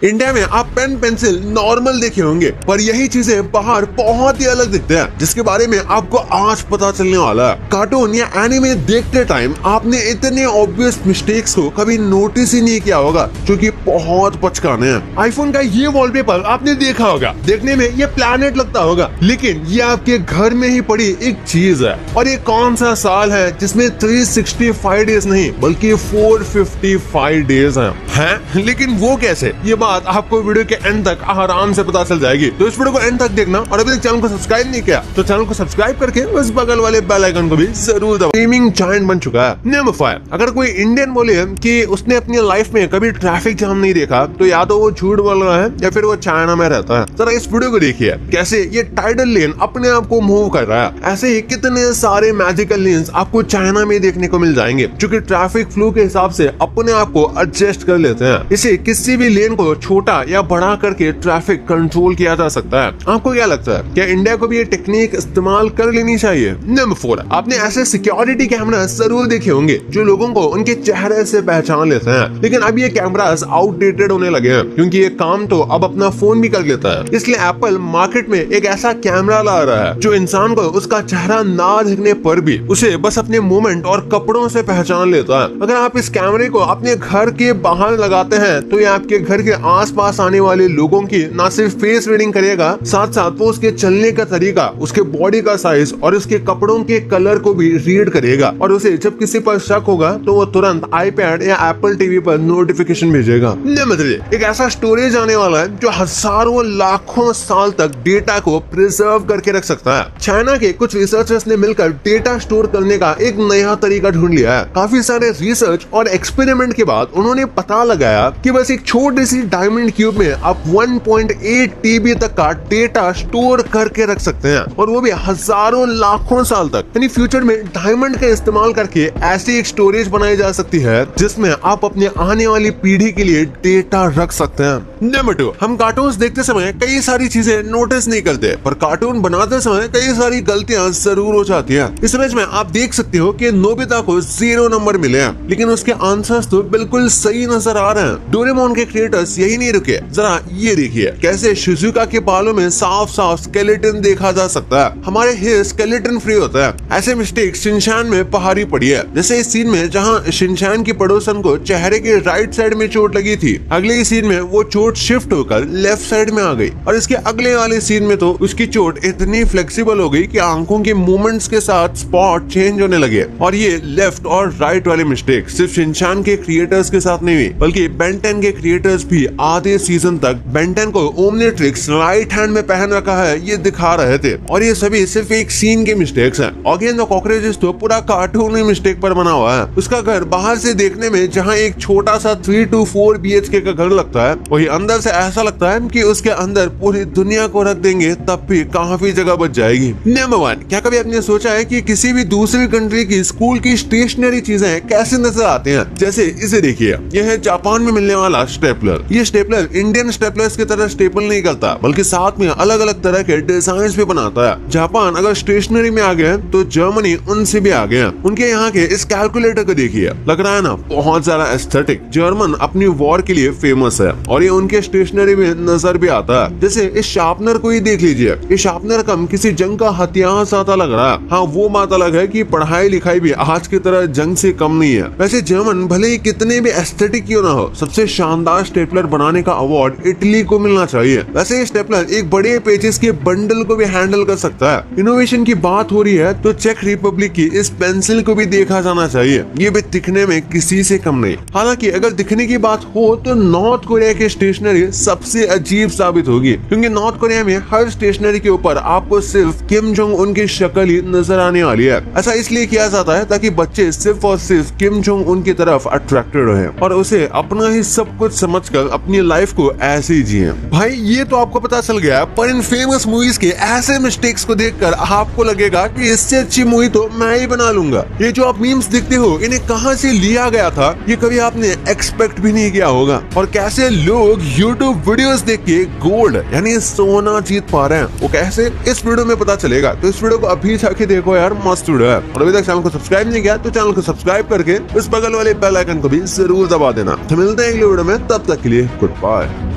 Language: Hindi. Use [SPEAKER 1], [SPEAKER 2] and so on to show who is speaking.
[SPEAKER 1] इंडिया में आप पेन पेंसिल नॉर्मल देखे होंगे, पर यही चीजें बाहर बहुत ही अलग दिखते हैं, जिसके बारे में आपको आज पता चलने वाला है। कार्टून या एनिमे देखते टाइम आपने इतने ऑब्वियस मिस्टेक्स को कभी नोटिस ही नहीं किया होगा, जो कि बहुत बचकाने हैं। आईफोन का ये वॉलपेपर आपने देखा होगा, देखने में ये प्लैनेट लगता होगा, लेकिन ये आपके घर में ही पड़ी एक चीज है। और ये कौन सा साल है जिसमें 365 डेज नहीं बल्कि 455 डेज हैं? लेकिन वो कैसे, ये बात आपको वीडियो के एंड तक आराम से पता चल जाएगी। तो इस वीडियो को एंड तक देखना, और अभी तक चैनल को सब्सक्राइब नहीं किया तो चैनल को सब्सक्राइब करके उस बगल वाले बेल आइकन को भी जरूर दबाओ। स्ट्रीमिंग जायंट बन चुका है नंबर 5। अगर कोई इंडियन बोले कि उसने अपनी लाइफ में कभी ट्रैफिक जाम नहीं देखा, तो या तो वो झूठ बोल रहा है या फिर वो चाइना में रहता है। जरा इस वीडियो को देखिए कैसे ये टाइडल लेन अपने आप को मूव कर रहा है। ऐसे ही कितने सारे मैजिकल लेन्स आपको चाइना में देखने को मिल जाएंगे, जो कि ट्रैफिक फ्लो के हिसाब से अपने आप को एडजस्ट कर लेते हैं। इसे किसी भी लेन को छोटा या बड़ा करके ट्रैफिक कंट्रोल किया जा सकता है। आपको क्या लगता है, क्या इंडिया को भी ये टेक्निक इस्तेमाल कर लेनी चाहिए? नंबर 4, आपने ऐसे सिक्योरिटी कैमरा जरूर देखे होंगे जो लोगों को उनके चेहरे से पहचान लेते हैं, लेकिन अब ये कैमरास आउटडेटेड होने लगे हैं, क्योंकि ये काम तो अब अपना फोन भी कर लेता है। इसलिए एप्पल मार्केट में एक ऐसा कैमरा ला रहा है जो इंसान को उसका चेहरा ना दिखने पर भी उसे बस अपने मूवमेंट और कपड़ों से पहचान लेता है। अगर आप इस कैमरे को अपने घर के बाहर लगाते हैं, तो ये आपके घर के आसपास आने वाले लोगों की ना सिर्फ फेस रीडिंग करेगा, साथ साथ वो उसके चलने का तरीका, उसके बॉडी का साइज और उसके कपड़ों के कलर को भी रीड करेगा। और उसे जब किसी पर शक होगा तो वो तुरंत आईपैड या एप्पल टीवी पर नोटिफिकेशन भेजेगा। नंबर 3, एक ऐसा स्टोरेज आने वाला है जो हजारों लाखों साल तक डेटा को प्रिजर्व करके रख सकता है। चाइना के कुछ रिसर्चर्स ने मिलकर डेटा स्टोर करने का एक नया तरीका ढूंढ लिया है। काफी सारे रिसर्च और एक्सपेरिमेंट के बाद उन्होंने पता लगाया कि बस एक छोटी सी डायमंड क्यूब में आप 1.8 TB तक का डेटा स्टोर करके रख सकते हैं, और वो भी हजारों लाखों साल तक। यानी फ्यूचर में डायमंड का इस्तेमाल करके ऐसी एक स्टोरेज बनाई जा सकती है जिसमें आप अपने आने वाली पीढ़ी के लिए डेटा रख सकते हैं। नंबर 2, हम कार्टून्स देखते समय कई सारी चीजें नोटिस नहीं करते, पर कार्टून बनाते समय कई सारी गलतियां जरूर हो जाती है। इस इमेज में आप देख सकते हो कि नोबिता को 0 नंबर मिले हैं, लेकिन उसके आंसर्स तो बिल्कुल सही नजर आ रहे हैं। डोरेमोन के क्रिएटर्स यही नहीं रुके, जरा ये देखिए कैसे शिजुका के बालों में साफ साफ स्केलेटन देखा जा सकता है। हमारे हेयर स्केलेटन फ्री होता है। ऐसे मिस्टेक शिनचैन में पहाड़ी पड़ी है, जैसे इस सीन में जहां शिनचैन की पड़ोसन को चेहरे के राइट साइड में चोट लगी थी, अगले ही सीन में वो चोट शिफ्ट होकर लेफ्ट साइड में आ गई, और इसके अगले वाले सीन में तो उसकी चोट इतनी फ्लेक्सिबल हो गई कि आंखों के मूवमेंट्स के साथ स्पॉट चेंज होने लगे। और ये लेफ्ट और राइट वाले मिस्टेक सिर्फ शिनचैन के क्रिएटर्स के साथ नहीं हुई, बल्कि बेन 10 के क्रिएटर्स भी आधे सीजन तक बेन 10 को ओमनिट्रिक्स राइट हैंड में पहन रखा है ये दिखा रहे थे, और ये सभी सिर्फ एक सीन के मिस्टेक्स हैं। ऑगियन द कॉकरोचेस तो पूरा कार्टून मिस्टेक पर बना हुआ है। उसका घर बाहर से देखने में जहां एक छोटा सा 3 to 4 BHK का घर लगता है, वही अंदर से ऐसा लगता है कि उसके अंदर पूरी दुनिया को रख देंगे तब भी काफी जगह बच जाएगी। नंबर 1, क्या कभी आपने सोचा है कि किसी भी दूसरी कंट्री की स्कूल की स्टेशनरी चीजें कैसे नजर आते हैं? जैसे इसे देखिए, यह है जापान में मिलने वाला स्टेपलर। ये स्टेपलर इंडियन स्टेपलर्स की तरह स्टेपल नहीं करता, बल्कि साथ में अलग अलग तरह के डिजाइन भी बनाता है। जापान अगर स्टेशनरी में आ गया तो जर्मनी उनसे भी आ गया। उनके यहाँ के इस कैलकुलेटर को देखिए, लग रहा है ना बहुत ज्यादा एस्थेटिक। जर्मन अपनी वॉर के लिए फेमस है, और ये उनके स्टेशनरी में नजर भी आता है। जैसे इस शार्पनर को ही देख लीजिए, ये शार्पनर कम किसी जंग का हथियार सा लग रहा है। हाँ, वो बात अलग है कि पढ़ाई लिखाई भी आज की तरह जंग से कम नहीं है। वैसे जर्मन भले ही कितने भी एस्थेटिक क्यों ना हो, सबसे शानदार स्टेपलर बनाने का अवार्ड इटली को मिलना चाहिए। वैसे ये स्टेपलर एक बड़े पेजेस के बंडल को भी हैंडल कर सकता है। इनोवेशन की बात हो रही है तो चेक रिपब्लिक की इस पेंसिल को भी देखा जाना चाहिए, ये भी दिखने में किसी से कम नहीं। हालांकि अगर दिखने की बात हो तो नॉर्थ कोरिया की स्टेशनरी सबसे अजीब साबित होगी, क्योंकि नॉर्थ कोरिया में हर स्टेशनरी के ऊपर आपको सिर्फ किम जोंग उन की शक्ल ही नजर आने वाली है। ऐसा इसलिए किया जाता है ताकि बच्चे सिर्फ और सिर्फ किम जोंग उन की तरफ अट्रैक्टेड रहे और उसे अपना ही सब कुछ समझकर अपनी लाइफ को ऐसे ही जिए। भाई ये तो आपको पता चल गया, पर इन फेमस मूवीज के ऐसे मिस्टेक्स को देखकर आपको लगेगा कि इससे अच्छी मूवी तो मैं ही बना लूंगा। ये जो आप मीम्स देखते हो, इन्हें कहां से लिया गया था ये कभी आपने एक्सपेक्ट भी नहीं किया होगा। और कैसे लोग YouTube वीडियोस देख के गोल्ड यानी सोना जीत पा रहे हैं, वो कैसे, इस वीडियो में पता चलेगा। तो इस वीडियो को अभी जाके देखो यार, मस्त वीडियो है। और अभी तक चैनल को सब्सक्राइब नहीं किया तो चैनल को सब्सक्राइब करके उस बगल वाले बेल आइकन को भी जरूर दबा देना। तो मिलते हैं अगले वीडियो में, तब तक के लिए गुड बाय।